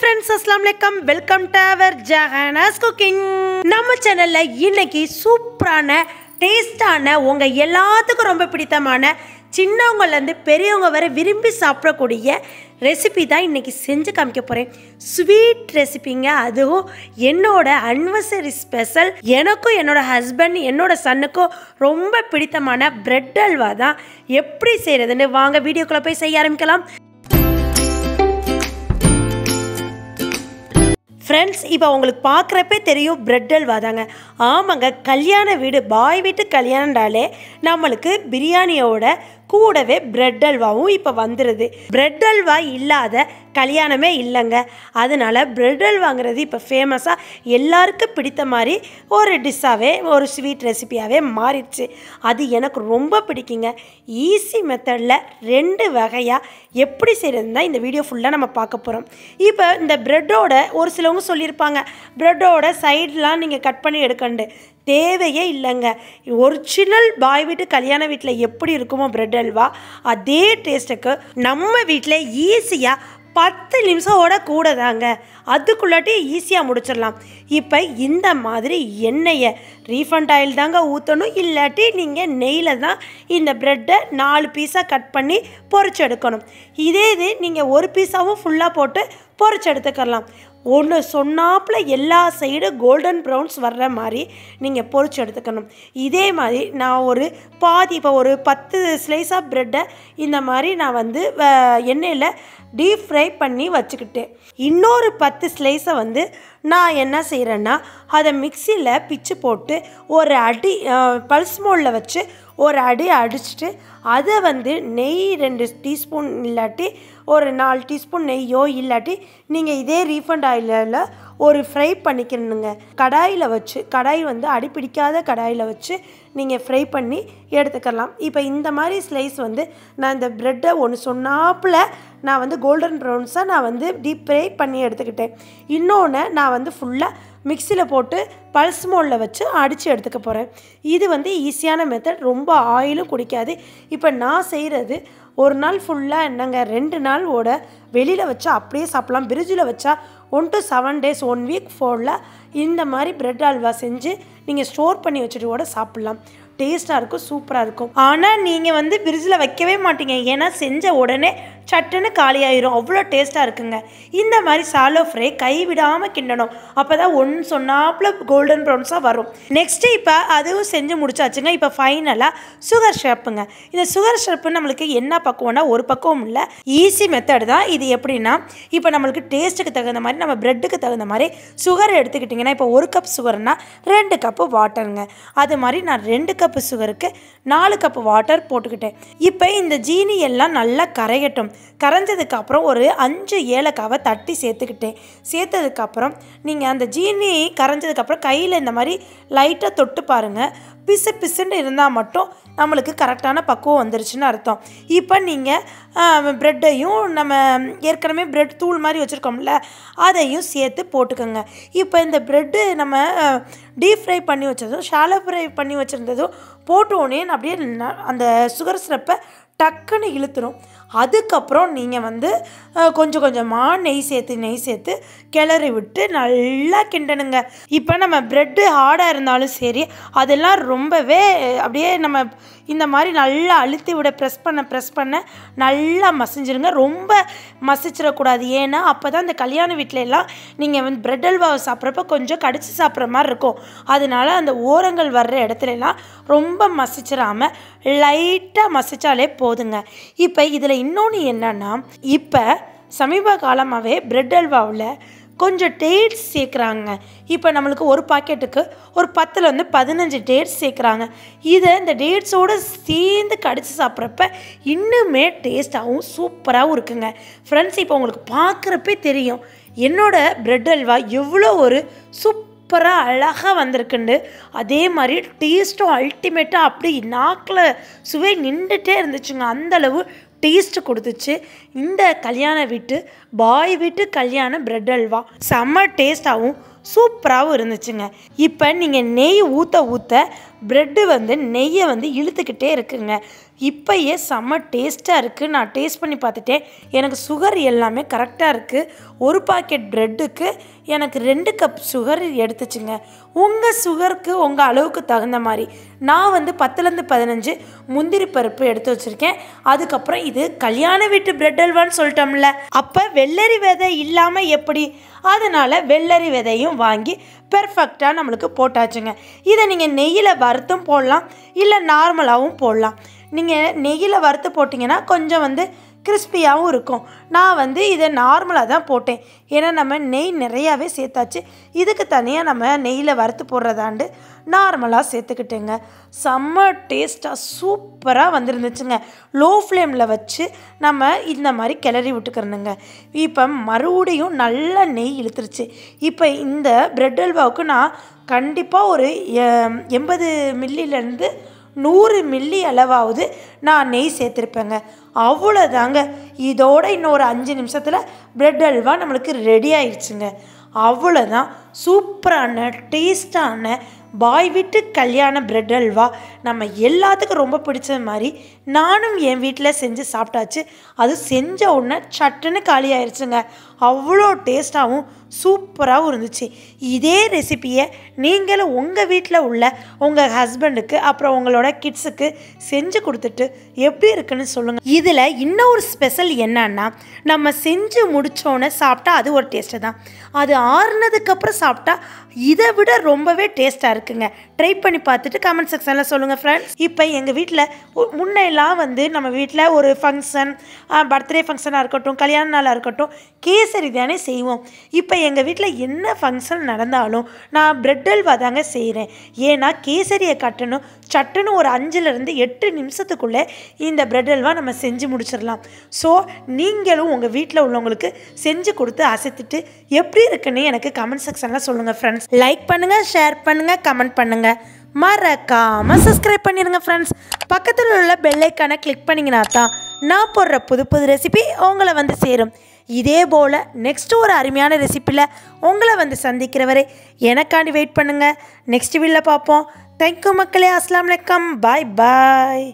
friends, Assalamualaikum. Welcome to our Jahana's Cooking. நம்ம சேனல்ல இன்னைக்கு சூப்பரான டேஸ்டான உங்க எல்லாத்துக்கும் ரொம்ப பிடித்தமான சின்னவங்கல இருந்து பெரியவங்க வரை விரும்பி சாப்பிடக்கூடிய ரெசிபி தான் இன்னைக்கு செஞ்சு காமிக்க போறேன். ஸ்வீட் ரெசிபிங்க, அதுவும் என்னோட அனிவர்சரி ஸ்பெஷல். எனக்கும் என்னோட ஹஸ்பண்ட் என்னோட சன்னுக்கும் ரொம்ப பிடித்தமான பிரெட் அல்வா தான். எப்படி செய்யறதுன்னு வாங்க வீடியோக்குள்ள போய் செய்ய ஆரம்பிக்கலாம். ஃப்ரெண்ட்ஸ், இப்போ உங்களுக்கு பார்க்குறப்பே தெரியும் பிரெட் அல்வா தாங்க. ஆமாங்க, கல்யாண வீடு, பாய் வீட்டு கல்யாணம்னாலே நம்மளுக்கு பிரியாணியோட கூடவே பிரெட் அல்வாவும் இப்போ வந்துடுது. பிரெட் அல்வா இல்லாத கல்யாணமே இல்லைங்க. அதனால் பிரெட் அல்வாங்கிறது இப்போ ஃபேமஸாக எல்லாருக்கும் பிடித்த மாதிரி ஒரு டிஷ்ஷாகவே, ஒரு ஸ்வீட் ரெசிபியாகவே மாறிடுச்சு. அது எனக்கு ரொம்ப பிடிக்குங்க. ஈஸி மெத்தடில் 2 வகையாக எப்படி செய்கிறதுன்னு தான் இந்த வீடியோ ஃபுல்லாக நம்ம பார்க்க போகிறோம். இப்போ இந்த ப்ரெட்டோட ஒரு சிலவங்க சொல்லியிருப்பாங்க, ப்ரெட்டோட சைட்லாம் நீங்கள் கட் பண்ணி எடுக்கண்டு. தேவையே இல்லைங்க. ஒரிஜினல் பாய் வீட்டு கல்யாண வீட்டில் எப்படி இருக்குமோ பிரெட் அல்வா, அதே டேஸ்ட்டுக்கு நம்ம வீட்டில் ஈஸியாக 10 நிமிஷத்தோட கூட தாங்க, அதுக்குள்ளாட்டி ஈஸியாக முடிச்சிடலாம். இப்போ இந்த மாதிரி எண்ணெயை ரீஃபண்ட் ஆயில் தாங்க ஊற்றணும், இல்லாட்டி நீங்கள் நெய்யில் தான் இந்த ப்ரெட்டை 4 பீஸாக கட் பண்ணி பொரிச்சு எடுக்கணும். இதே இது நீங்கள் ஒரு பீஸாகவும் ஃபுல்லாக போட்டு பொரிச்சு எடுத்துக்கலாம். ஒன்று சொன்னாப்பில் எல்லா சைடும் கோல்டன் ப்ரௌன்ஸ் வர்ற மாதிரி நீங்கள் பொரிச்சு எடுத்துக்கணும். இதே மாதிரி நான் ஒரு பாதி, இப்போ ஒரு 10 ஸ்லைஸ் ஆஃப் ப்ரெட்டை இந்த மாதிரி நான் வந்து எண்ணெயில் டீப் ஃப்ரை பண்ணி வச்சுக்கிட்டேன். இன்னொரு 10 ஸ்லைஸை வந்து நான் என்ன செய்கிறேன்னா, அதை மிக்சியில் பிச்சு போட்டு ஒரு அடி பல்ஸ் மோடில் வச்சு ஒரு அடி அடிச்சுட்டு, அதை வந்து நெய் 2 டீஸ்பூன் இல்லாட்டி ஒரு 4 டீஸ்பூன் நெய்யோ, இல்லாட்டி நீங்கள் இதே ரீஃபண்ட் ஆயிலில் ஒரு ஃப்ரை பண்ணிக்கணுங்க. கடாயில் வச்சு, கடாய் வந்து அடிப்பிடிக்காத கடாயில் வச்சு நீங்கள் ஃப்ரை பண்ணி எடுத்துக்கலாம். இப்போ இந்த மாதிரி ஸ்லைஸ் வந்து நான் இந்த ப்ரெட்டை ஒன்று சொன்னாப்பில் நான் வந்து கோல்டன் ப்ரௌன்ஸாக நான் வந்து டீப் ஃப்ரை பண்ணி எடுத்துக்கிட்டேன். இன்னொன்று நான் வந்து ஃபுல்லாக மிக்சியில் போட்டு பல்ஸ் மோடில் வச்சு அடித்து எடுத்துக்க போகிறேன். இது வந்து ஈஸியான மெத்தட், ரொம்ப ஆயிலும் குடிக்காது. இப்போ நான் செய்கிறது ஒரு நாள் ஃபுல்லாக என்னங்க, 2 நாள் ஓட வெளியில் வச்சா அப்படியே சாப்பிட்லாம். ஃப்ரிட்ஜில் வச்சா 1 to 7 days, 1 week ஃபோரில் இந்த மாதிரி பிரெட் அல்வா செஞ்சு நீங்கள் ஸ்டோர் பண்ணி வச்சுட்டு கூட சாப்பிட்லாம். டேஸ்ட்டாக இருக்கும், சூப்பராக இருக்கும். ஆனால் நீங்கள் வந்து ஃப்ரிட்ஜில் வைக்கவே மாட்டீங்க, ஏன்னா செஞ்ச உடனே சட்டுன்னு காலியாயிரும். அவ்வளோ டேஸ்ட்டாக இருக்குங்க. இந்த மாதிரி சாலோ ஃப்ரை கைவிடாமல் கிண்டணும். அப்போ தான் ஒன்று சொன்னாப்பில் கோல்டன் ப்ரௌன்ஸாக வரும். நெக்ஸ்ட்டு இப்போ அதுவும் செஞ்சு முடிச்சாச்சுங்க. இப்போ ஃபைனலாக சுகர் ஷிரப்புங்க. இந்த சுகர் ஷிரப்பு நம்மளுக்கு என்ன பக்குவம்னா, ஒரு பக்குவம் இல்லை, ஈஸி மெத்தட் தான் இது. எப்படின்னா, இப்போ நம்மளுக்கு டேஸ்ட்டுக்கு தகுந்த மாதிரி, நம்ம ப்ரெட்டுக்கு தகுந்த மாதிரி சுகர் எடுத்துக்கிட்டிங்கன்னா, இப்போ 1 கப் சுகர்னால் 2 கப்பு வாட்டருங்க. அது மாதிரி நான் 2 கப்பு சுகருக்கு 4 கப்பு வாட்டர் போட்டுக்கிட்டேன். இப்போ இந்த ஜீனி எல்லாம் நல்லா கரையட்டும். கரைஞ்சதுக்கப்புறம் ஒரு 5 ஏலக்காவை தட்டி சேர்த்துக்கிட்டேன். சேர்த்ததுக்கப்புறம் நீங்கள் அந்த ஜீனி கரைஞ்சதுக்கப்புறம் கையில் இந்த மாதிரி லைட்டாக தொட்டு பாருங்கள். பிசு பிசுன்னு இருந்தால் மட்டும் நம்மளுக்கு கரெக்டான பக்குவம் வந்துருச்சுன்னு அர்த்தம். இப்போ நீங்கள் ப்ரெட்டையும் நம்ம ஏற்கனவே ப்ரெட் தூள் மாதிரி வச்சுருக்கோம்ல, அதையும் சேர்த்து போட்டுக்கோங்க. இப்போ இந்த ப்ரெட்டு நம்ம டீப் ஃப்ரை பண்ணி வச்சதும், ஷாலோ ஃப்ரை பண்ணி வச்சுருந்ததும் போட்டோன்னே அப்படியே அந்த சுகர் சிரப்பை டக்குன்னு இழுத்துரும். அதுக்கப்புறம் நீங்கள் வந்து கொஞ்சம் கொஞ்சமாக நெய் சேர்த்து கிளறி விட்டு நல்லா கிண்டணுங்க. இப்போ நம்ம ப்ரெட்டு ஹார்டாக இருந்தாலும் சரி, அதெல்லாம் ரொம்பவே அப்படியே நம்ம இந்த மாதிரி நல்லா அழுத்தி விட ப்ரெஸ் பண்ண நல்லா மசிஞ்சிருங்க. ரொம்ப மசிச்சிடக்கூடாது, ஏன்னா அப்போ தான் இந்த கல்யாண வீட்டில எல்லாம் நீங்கள் வந்து ப்ரெட் அல்வாவை சாப்பிட்றப்ப கொஞ்சம் கடிச்சு சாப்பிட்ற மாதிரி இருக்கும். அதனால அந்த ஓரங்கள் வர்ற இடத்துலலாம் ரொம்ப மசிச்சிடாமல் லைட்டாக மசிச்சாலே போதுங்க. இப்போ இதில் இன்னொன்று என்னன்னா, இப்போ சமீப காலமாகவே பிரெட் அல்வாவில் கொஞ்சம் டேட்ஸ் சேர்க்குறாங்க. இப்போ நம்மளுக்கு ஒரு பாக்கெட்டுக்கு ஒரு 10 15 டேட்ஸ் சேர்க்குறாங்க. இதை இந்த டேட்ஸோடு சேர்ந்து கடிச்சு சாப்பிட்றப்ப இன்னுமே டேஸ்ட்டாகவும் சூப்பராகவும் இருக்குங்க. ஃப்ரெண்ட்ஸ், இப்போ உங்களுக்கு பார்க்குறப்பே தெரியும் என்னோடய பிரெட் அல்வா எவ்வளோ ஒரு சூப்பராக அழகாக வந்திருக்குண்டு. அதே மாதிரி டேஸ்ட்டும் அல்டிமேட்டாக அப்படி நாக்கில் சுவை நின்றுட்டே இருந்துச்சுங்க. அந்தளவு டேஸ்ட்டு கொடுத்துச்சு இந்த கல்யாண வீட்டு பாய் வீட்டு கல்யாண பிரெட் அல்வா. செம்ம டேஸ்ட்டாகவும் சூப்பராகவும் இருந்துச்சுங்க. இப்போ நீங்கள் நெய் ஊற்ற ப்ரெட்டு வந்து நெய்யை வந்து இழுத்துக்கிட்டே இருக்குங்க. இப்போயே செம்ம டேஸ்ட்டாக இருக்குது. நான் டேஸ்ட் பண்ணி பார்த்துட்டேன். எனக்கு சுகர் எல்லாமே கரெக்டாக இருக்குது. ஒரு பாக்கெட் ப்ரெட்டுக்கு எனக்கு 2 கப் சுகர் எடுத்துச்சுங்க. உங்கள் சுகருக்கு உங்கள் அளவுக்கு தகுந்த மாதிரி நான் வந்து 10லேருந்து 15 முந்திரி பருப்பு எடுத்து வச்சுருக்கேன். அதுக்கப்புறம் இது கல்யாண வீட்டு பிரெட் அல்வான்னு சொல்லிட்டோம்ல, அப்போ வெள்ளரி விதை இல்லாமல் எப்படி? அதனால் வெள்ளரி விதையும் வாங்கி பெர்ஃபெக்டாக நம்மளுக்கு போட்டாச்சுங்க. இதை நீங்கள் நெய்யில் வறுத்தும் போடலாம், இல்லை நார்மலாகவும் போடலாம். நீங்கள் நெய்யில் வறுத்து போட்டிங்கன்னா கொஞ்சம் வந்து கிறிஸ்பியாகவும் இருக்கும். நான் வந்து இதை நார்மலாக தான் போட்டேன். ஏன்னா நம்ம நெய் நிறையாவே சேர்த்தாச்சு. இதுக்கு தனியாக நம்ம நெய்யில் வறுத்து போடுறதாண்டு நார்மலாக சேர்த்துக்கிட்டேங்க. செம்ம டேஸ்ட்டாக சூப்பராக வந்துருந்துச்சுங்க. லோ ஃப்ளேமில் வச்சு நம்ம இந்த மாதிரி கிளறி விட்டுக்கிறணுங்க. இப்போ மறுபடியும் நல்லா நெய் இழுத்துருச்சு. இப்போ இந்த பிரெட் அல்வாவுக்கு நான் கண்டிப்பாக ஒரு 80 மில்லிலேருந்து 100 மில்லி அளவாவது நான் நெய் சேர்த்துருப்பேங்க. அவ்வளோதாங்க. இதோட இன்னொரு 5 நிமிஷத்தில் பிரெட் அல்வா நம்மளுக்கு ரெடி ஆயிடுச்சுங்க. அவ்வளோதான். சூப்பரான டேஸ்டான பாய் வீட்டு கல்யாண பிரெட் அல்வா நம்ம எல்லாத்துக்கும் ரொம்ப பிடிச்ச மாதிரி நானும் என் வீட்டில் செஞ்சு சாப்பிட்டாச்சு. அது செஞ்ச உடனே சட்டுன்னு காலி ஆயிடுச்சுங்க. அவ்வளோ டேஸ்ட்டாகவும் சூப்பராகவும் இருந்துச்சு. இதே ரெசிப்பியை நீங்களும் உங்கள் வீட்டில் உள்ள உங்கள் ஹஸ்பண்டுக்கு அப்புறம் உங்களோட கிட்ஸுக்கு செஞ்சு கொடுத்துட்டு எப்படி இருக்குன்னு சொல்லுங்கள். இதில் இன்னொரு ஸ்பெஷல் என்னன்னா, நம்ம செஞ்சு முடித்தோன்னே சாப்பிட்டா அது ஒரு டேஸ்ட்டு தான். அது ஆறுனதுக்கப்புறம் சாப்பிட்டா இதை விட ரொம்பவே டேஸ்ட்டாக இருக்குங்க. ட்ரை பண்ணி பார்த்துட்டு கமெண்ட் செக்ஷனில் சொல்லுங்கள் ஃப்ரெண்ட்ஸ். இப்போ எங்கள் வீட்டில் முன்னெல்லாம் வந்து நம்ம வீட்டில் ஒரு ஃபங்க்ஷன், பர்த்டே ஃபங்க்ஷனாக இருக்கட்டும், கல்யாண நாளாக இருக்கட்டும், கேசரி தானே செய்வோம். இப்போ எங்கள் வீட்டில் என்ன ஃபங்க்ஷன் நடந்தாலும் நான் பிரெட் அல்வா தாங்க செய்கிறேன். ஏன்னா கேசரியை கட்டணும், சட்டுன்னு ஒரு 5லேருந்து 8 நிமிஷத்துக்குள்ளே இந்த பிரெட் அல்வா நம்ம செஞ்சு முடிச்சிடலாம். ஸோ நீங்களும் உங்கள் வீட்டில் உள்ளவங்களுக்கு செஞ்சு கொடுத்து அசைத்துட்டு எப்படி இருக்குன்னு எனக்கு கமெண்ட் செக்ஷனில் சொல்லுங்கள் ஃப்ரெண்ட்ஸ். லைக் பண்ணுங்கள், ஷேர் பண்ணுங்கள், கமெண்ட் பண்ணுங்கள். மறக்காமல் சப்ஸ்கிரைப் பண்ணிடுங்க ஃப்ரெண்ட்ஸ். பக்கத்தில் உள்ள பெல் ஐக்கானை கிளிக் பண்ணிங்கன்னா தான் நான் போடுற புது புது ரெசிபி உங்களை வந்து சேரும். இதே போல் நெக்ஸ்ட் ஒரு அருமையான ரெசிப்பியில் உங்களை வந்து சந்திக்கிற வரை எனக்காண்டி வெயிட் பண்ணுங்கள். நெக்ஸ்ட் வீடியோவில் பார்ப்போம். தேங்க்யூ மக்களே. அஸ்ஸலாமு அலைக்கும். பாய் பாய்.